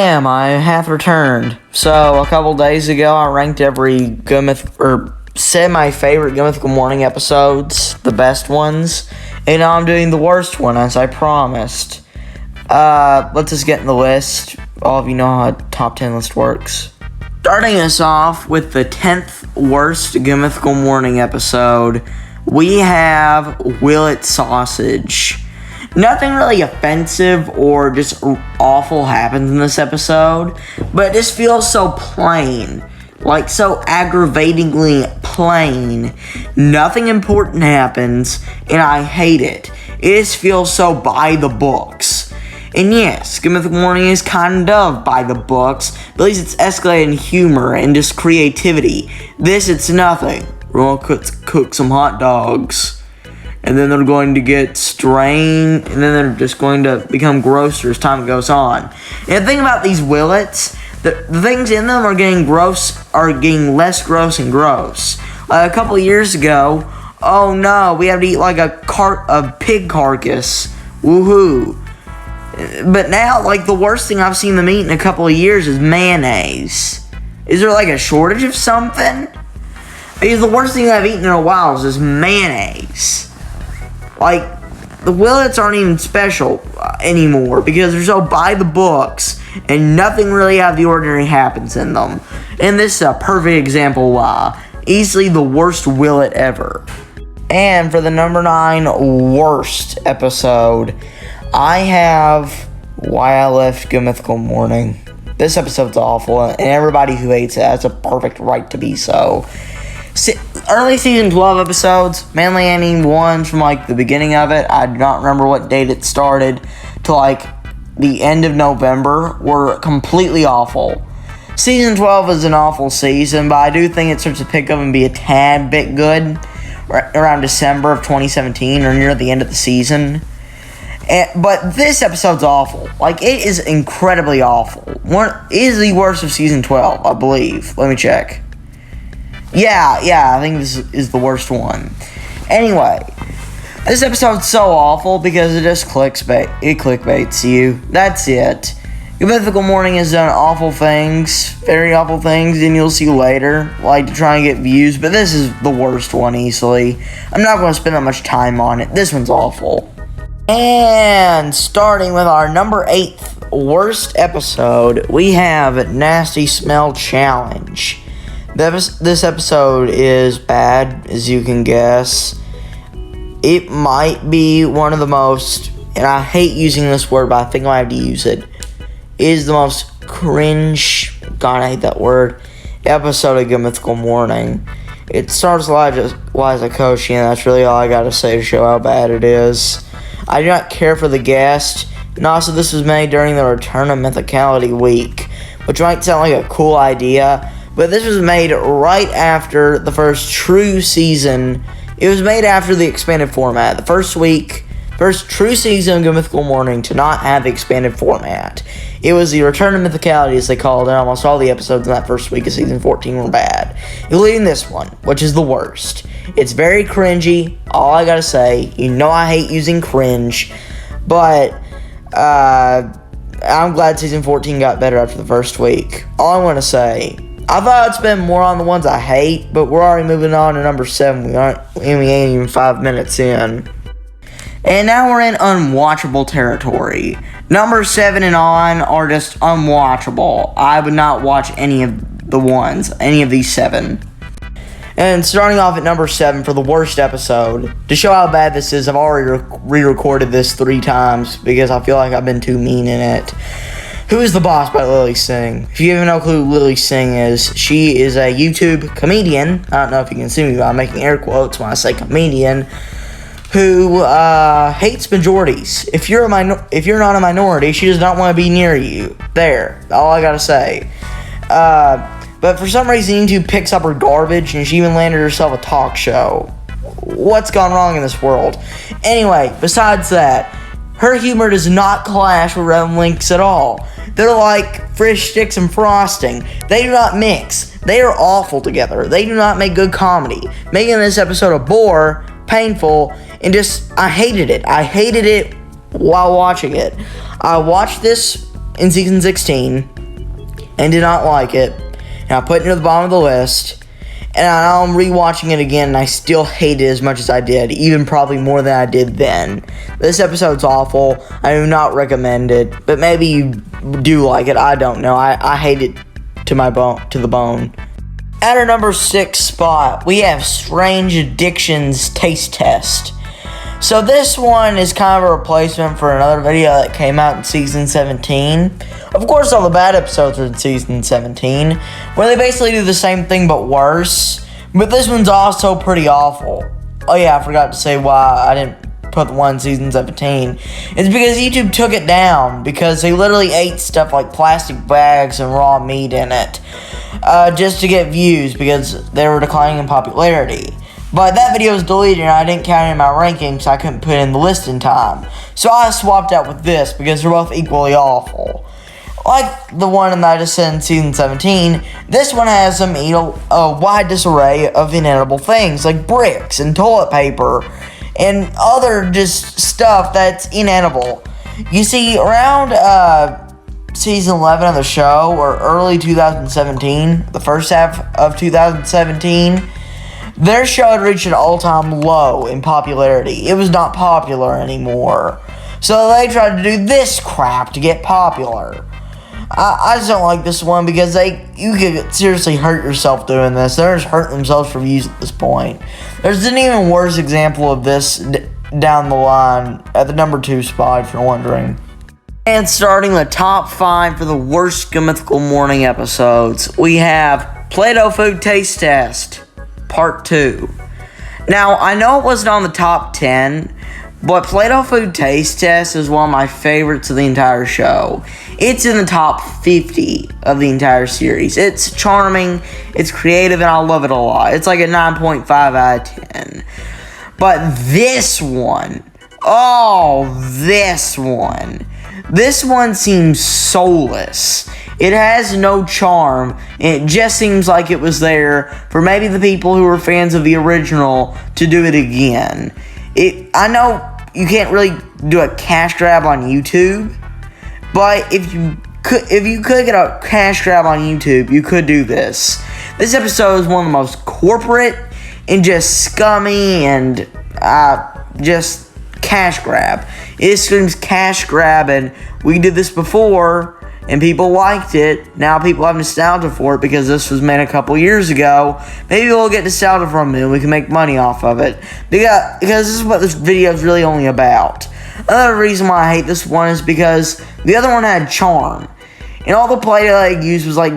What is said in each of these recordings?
I have returned. So, a couple days ago, I ranked every said my favorite Good Mythical Morning episodes, the best ones, and now I'm doing the worst one, as I promised. Let's just get in the list. All of you know how a top 10 list works. Starting us off with the 10th worst Good Mythical Morning episode, we have Will It Sausage. Nothing really offensive or just awful happens in this episode, but it just feels so plain. Like, so aggravatingly plain. Nothing important happens, and I hate it. It just feels so by the books. And yes, Good Mythical Morning is kind of by the books, but at least it's escalated in humor and just creativity. This, it's nothing. We're gonna cook some hot dogs. And then they're going to get strained, and then they're just going to become grosser as time goes on. And the thing about these Willets, the things in them are getting less gross and gross. Like a couple of years ago, oh no, we have to eat like a pig carcass. Woohoo. But now, like, the worst thing I've seen them eat in a couple of years is mayonnaise. Is there like a shortage of something? Because the worst thing I've eaten in a while is mayonnaise. Like, the Willets aren't even special anymore because they're so by the books and nothing really out of the ordinary happens in them. And this is a perfect example why. Easily the worst Willet ever. And for the number 9 worst episode, I have Why I Left Good Mythical Morning. This episode's awful, and everybody who hates it has a perfect right to be so. Early season 12 episodes, mainly any ones from like the beginning of it, I do not remember what date it started, to like the end of November, were completely awful. Season 12 is an awful season, but I do think it starts to pick up and be a tad bit good around December of 2017 or near the end of the season. But this episode's awful. Like, it is incredibly awful. It is the worst of season 12, I believe. Let me check. Yeah, I think this is the worst one. Anyway, this episode's so awful because it just clickbaits you. That's it. Good Mythical Morning has done awful things, very awful things, and you'll see later, like to try and get views, but this is the worst one easily. I'm not going to spend that much time on it. This one's awful. And starting with our number 8th worst episode, we have Nasty Smell Challenge. This episode is bad, as you can guess. It might be one of the most, and I hate using this word, but I think I have to use it, is the most cringe, God, I hate that word, episode of Good Mythical Morning. It stars Liza Koshy, and that's really all I gotta say to show how bad it is. I do not care for the guest, and also this was made during the Return of Mythicality week, which might sound like a cool idea, but this was made right after the first true season. It was made after the expanded format. The first true season of Good Mythical Morning to not have the expanded format. It was the Return of Mythicality, as they called it. Almost all the episodes in that first week of season 14 were bad, including this one, which is the worst. It's very cringy. All I gotta say, you know I hate using cringe, but I'm glad season 14 got better after the first week. All I want to say, I thought I'd spend more on the ones I hate, but we're already moving on to number 7. We ain't even 5 minutes in. And now we're in unwatchable territory. Number 7 and on are just unwatchable. I would not watch any of these 7. And starting off at number 7 for the worst episode, to show how bad this is, I've already re-recorded this 3 times because I feel like I've been too mean in it. Who is the Boss by Lily Singh? If you even know who Lily Singh is, she is a YouTube comedian. I don't know if you can see me, but I'm making air quotes when I say comedian, who hates majorities. If you're not a minority, she does not want to be near you. There, all I gotta say. But for some reason, YouTube picks up her garbage, and she even landed herself a talk show. What's gone wrong in this world? Anyway, besides that, her humor does not clash with Rev Link's at all. They're like fish sticks and frosting. They do not mix. They are awful together. They do not make good comedy, making this episode a bore, painful, and just, I hated it. I hated it while watching it. I watched this in season 16 and did not like it. And I put it near the bottom of the list. And now I'm rewatching it again, and I still hate it as much as I did, even probably more than I did then. This episode's awful. I do not recommend it, but maybe you do like it. I don't know. I hate it to the bone. At our number 6 spot, we have Strange Addictions Taste Test. So this one is kind of a replacement for another video that came out in season 17. Of course, all the bad episodes are in season 17, where they basically do the same thing but worse. But this one's also pretty awful. Oh yeah, I forgot to say why I didn't put the one in season 17. It's because YouTube took it down because they literally ate stuff like plastic bags and raw meat in it. Just to get views because they were declining in popularity. But that video was deleted and I didn't count it in my rankings, so I couldn't put it in the list in time. So I swapped out with this because they're both equally awful. Like the one that I just said in season 17, this one has them eat a wide disarray of inedible things like bricks and toilet paper and other just stuff that's inedible. You see, around season 11 of the show, or early 2017, the first half of 2017, their show had reached an all-time low in popularity. It was not popular anymore. So they tried to do this crap to get popular. I just don't like this one because you could seriously hurt yourself doing this. They're just hurting themselves for views at this point. There's an even worse example of this down the line at the number 2 spot, if you're wondering. And starting the top 5 for the worst Mythical morning episodes, we have Play-Doh Food Taste Test, Part 2. Now, I know it wasn't on the top 10, but Play-Doh Food Taste Test is one of my favorites of the entire show. It's in the top 50 of the entire series. It's charming, it's creative, and I love it a lot. It's like a 9.5 out of 10. But this one, this one seems soulless. It has no charm, and it just seems like it was there for maybe the people who were fans of the original to do it again. I know you can't really do a cash grab on YouTube, but if you could get a cash grab on YouTube, you could do this. This episode is one of the most corporate and just scummy and just cash grab. It screams cash grab, and we did this before and people liked it. Now people have nostalgia for it because this was made a couple years ago. Maybe we'll get nostalgia from it and we can make money off of it. Because this is what this video is really only about. Another reason why I hate this one is because the other one had charm. And all the Play-Doh they used was like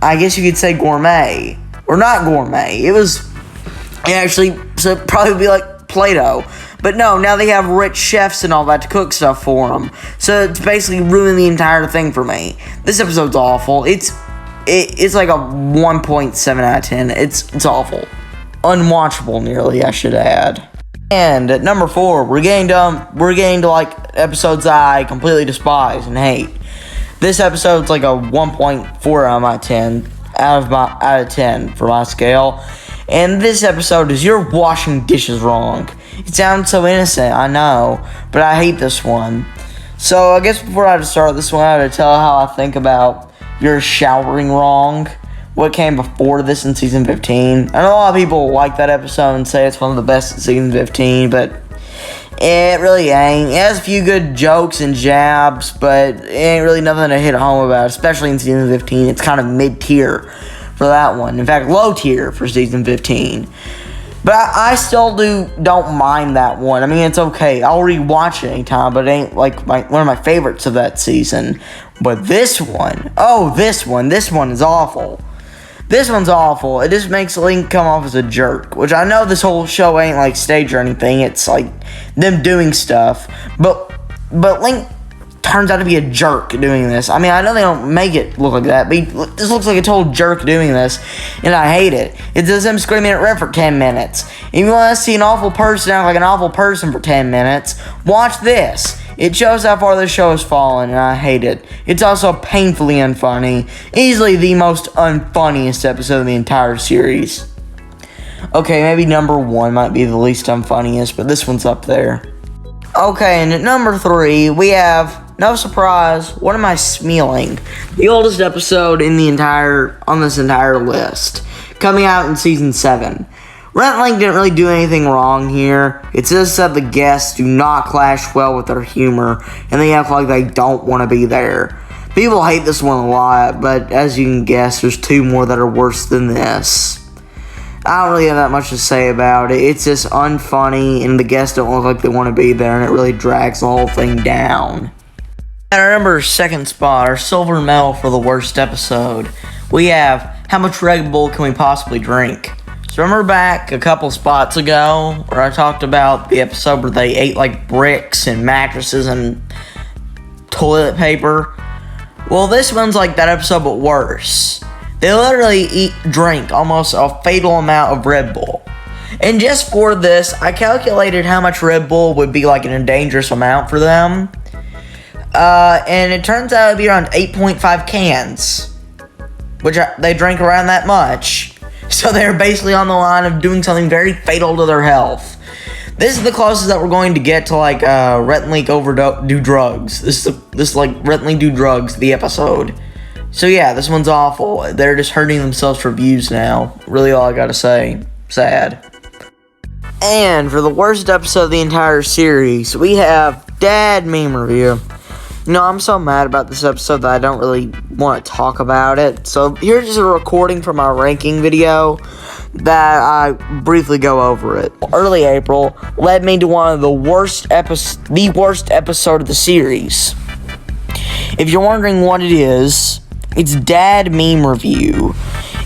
I guess you could say gourmet. Or not gourmet. So it'd probably be like Play-Doh. But no, now they have rich chefs and all that to cook stuff for them. So it's basically ruined the entire thing for me. This episode's awful. It's like a 1.7 out of 10. It's awful. Unwatchable nearly, I should add. And at number 4, we're getting to like episodes I completely despise and hate. This episode's like a 1.4 out of 10 out of 10 for my scale. And this episode is you're washing dishes wrong. It sounds so innocent, I know, but I hate this one. So I guess before I start this one, I have to tell how I think about you're showering wrong. What came before this in season 15. I know a lot of people like that episode and say it's one of the best in season 15, but it really ain't. It has a few good jokes and jabs, but it ain't really nothing to hit home about, especially in season 15. It's kind of mid-tier for that one. In fact, low tier for season 15. But I still don't mind that one. I mean, it's okay. I'll rewatch it anytime, but it ain't like one of my favorites of that season. But this one is awful. This one's awful. It just makes Link come off as a jerk, which I know this whole show ain't like staged or anything. It's like them doing stuff. But Link turns out to be a jerk doing this. I mean, I know they don't make it look like that, but this looks like a total jerk doing this, and I hate it. It does him screaming at Red for 10 minutes. If you want to see an awful person act like an awful person for 10 minutes, watch this. It shows how far this show has fallen, and I hate it. It's also painfully unfunny. Easily the most unfunniest episode of the entire series. Okay, maybe number 1 might be the least unfunniest, but this one's up there. Okay, and at number 3, we have no surprise, what am I smealing? The oldest episode on this entire list, coming out in season 7. Rhett and Link didn't really do anything wrong here. It's just that the guests do not clash well with their humor, and they act like they don't want to be there. People hate this one a lot, but as you can guess, there's 2 more that are worse than this. I don't really have that much to say about it. It's just unfunny, and the guests don't look like they want to be there, and it really drags the whole thing down. At our number 2nd spot, our silver medal for the worst episode, we have How Much Red Bull Can We Possibly Drink? So remember back a couple spots ago where I talked about the episode where they ate like bricks and mattresses and toilet paper? Well, this one's like that episode but worse. They literally drink almost a fatal amount of Red Bull. And just for this, I calculated how much Red Bull would be like a dangerous amount for them. And it turns out it'd be around 8.5 cans. Which they drink around that much. So they're basically on the line of doing something very fatal to their health. This is the closest that we're going to get to like Rhett and Link do drugs. This like Rhett and Link do drugs, the episode. So yeah, this one's awful. They're just hurting themselves for views now. Really all I gotta say. Sad. And for the worst episode of the entire series, we have Dad Meme Review. You know, I'm so mad about this episode that I don't really want to talk about it. So here's just a recording from our ranking video that I briefly go over it. Early April led me to one of the worst episode of the series. If you're wondering what it is, it's Dad Meme Review.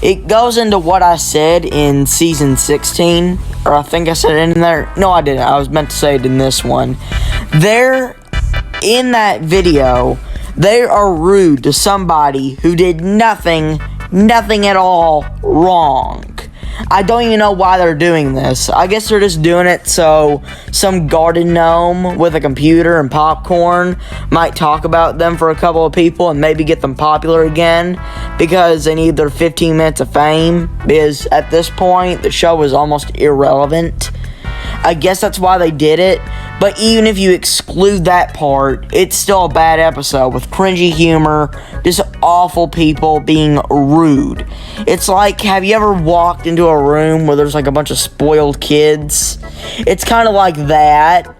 It goes into what I said in season 16, or I think I said it in there. No, I didn't. I was meant to say it in this one. In that video, they are rude to somebody who did nothing at all wrong. I don't even know why they're doing this. I guess they're just doing it so some garden gnome with a computer and popcorn might talk about them for a couple of people and maybe get them popular again because they need their 15 minutes of fame, because at this point the show is almost irrelevant. I guess that's why they did it. But even if you exclude that part, it's still a bad episode with cringy humor, just awful people being rude. It's like, have you ever walked into a room where there's like a bunch of spoiled kids? It's kind of like that,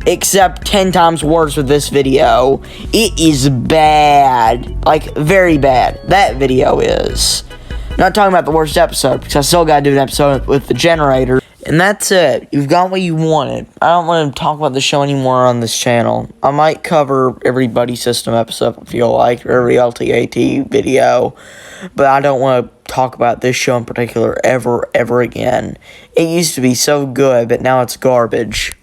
except 10 times worse with this video. It is bad, like very bad. That video is. I'm not talking about the worst episode, because I still gotta do an episode with the generator. And that's it. You've got what you wanted. I don't want to talk about the show anymore on this channel. I might cover every Buddy System episode if you feel like, or every LTAT video. But I don't want to talk about this show in particular ever again. It used to be so good, but now it's garbage.